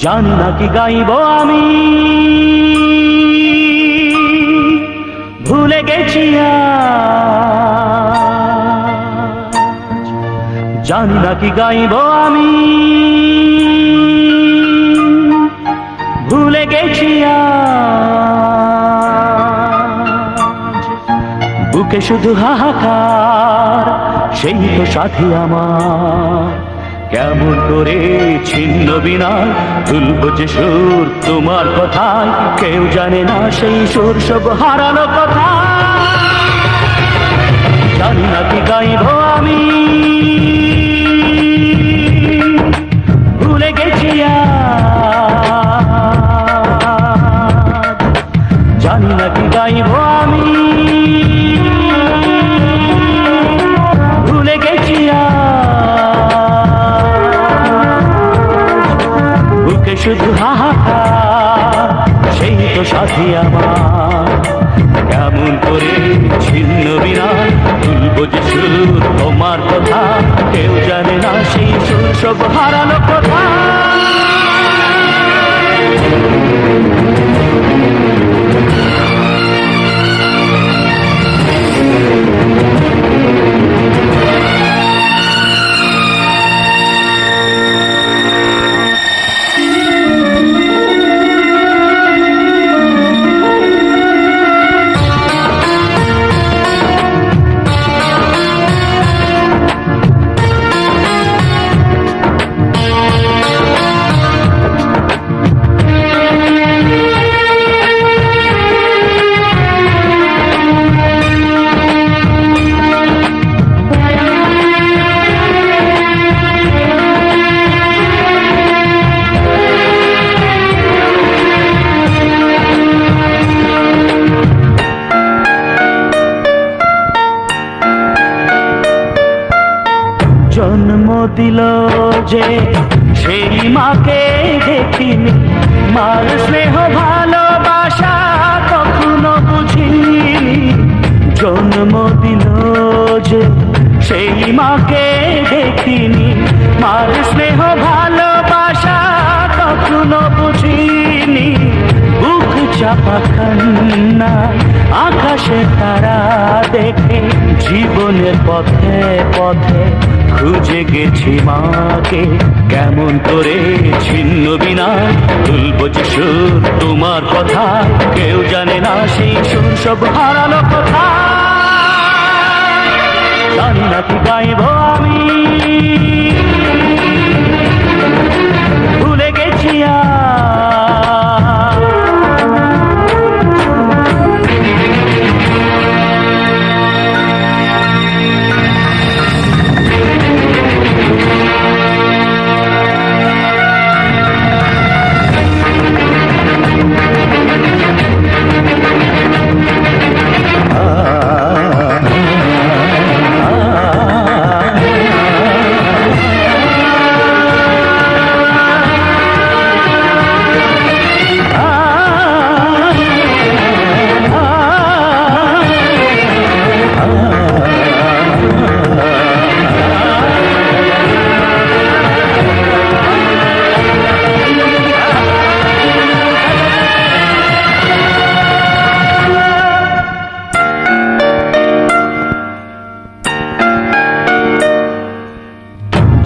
জানি না কি গাইব আমি, ভুলে গেছি আজ। জানি না কি গাইব আমি, ভুলে গেছি আজ। বুকে শুধু হাহাকার, সেই তো সাথী আমার। কেমন করে ছিন্ন বিনায় তুলবো যে সুর তোমার কথায়, কেউ জানে না সেই সুর সব হারানো কথা। জানি না কি গাইব আমি, ভুলে গেছি আজ। জানি না কি গাইব আমি, ভুলে গেছি বুকে শুধু হাহাকার, সেই তো সাথী আমার। কেমন করে ছিন্ন বিনায় তুলবো যে সুর তোমার কথা, কেউ জানে না সেই সুর সব হারানো কথা। জন্ম দিল যে সেই মাকে দেখিনি, মার স্নেহ ভালোবাসা কখনো বুঝিনি। জন্ম দিল যে সেই মাকে দেখিনি, মার স্নেহ ভালোবাসা কখনো বুঝিনি। বুক চাপা কান্না আকাশে তারা দেখে, জীবনের পথে পথে খুঁজে গেছি মাকে। কেমন করে ছিন্ন বিনায় তুলবো যে সুর তোমার কথা, কেউ জানে না সেই সুর সব হারানো কথা। জানি না কি গাইব আমি, ভুলে গেছি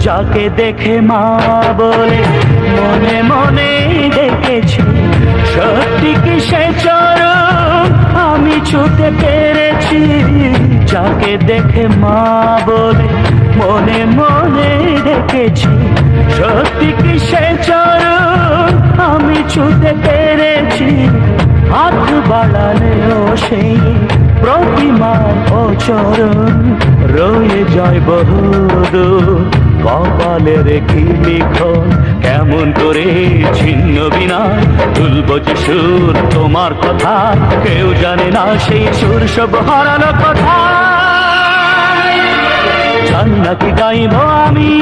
যাকে দেখে মা বলে মনে মনে ডেকেছি, সত্যি কি সে চরণ আমি ছুঁতে পেরেছি। যাকে দেখে মা বলে মনে মনে ডেকেছি, সত্যি কি সে চরণ আমি ছুঁতে পেরেছি। হাত বাড়ালেও সেই প্রতিমার ও চরণ রয়ে যায় বহুদূর কপালের কি লিখন। কেমন করে ছিন্ন বিনায় তুলবো যে সুর তোমার কথা, কেউ জানে না সেই সুর সব হারানো কথা। জানি না কি গাইব আমি,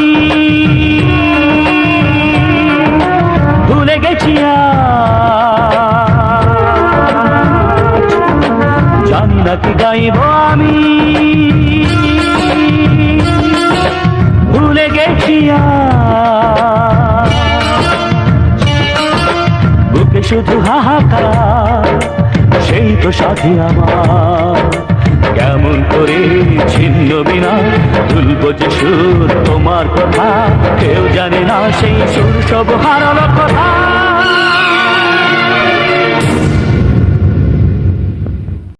ভুলে গেছি আজ। জানি না কি গাইব আমি, ভুলে গেছি আজ। বুকে শুধু হাহাকার, সেই তো সাথী আমার। কেমন করে ছিন্ন বিনা তুলবো যে সুর তোমার কথা, কেউ জানে না সেই সুর সব হারালো কথা।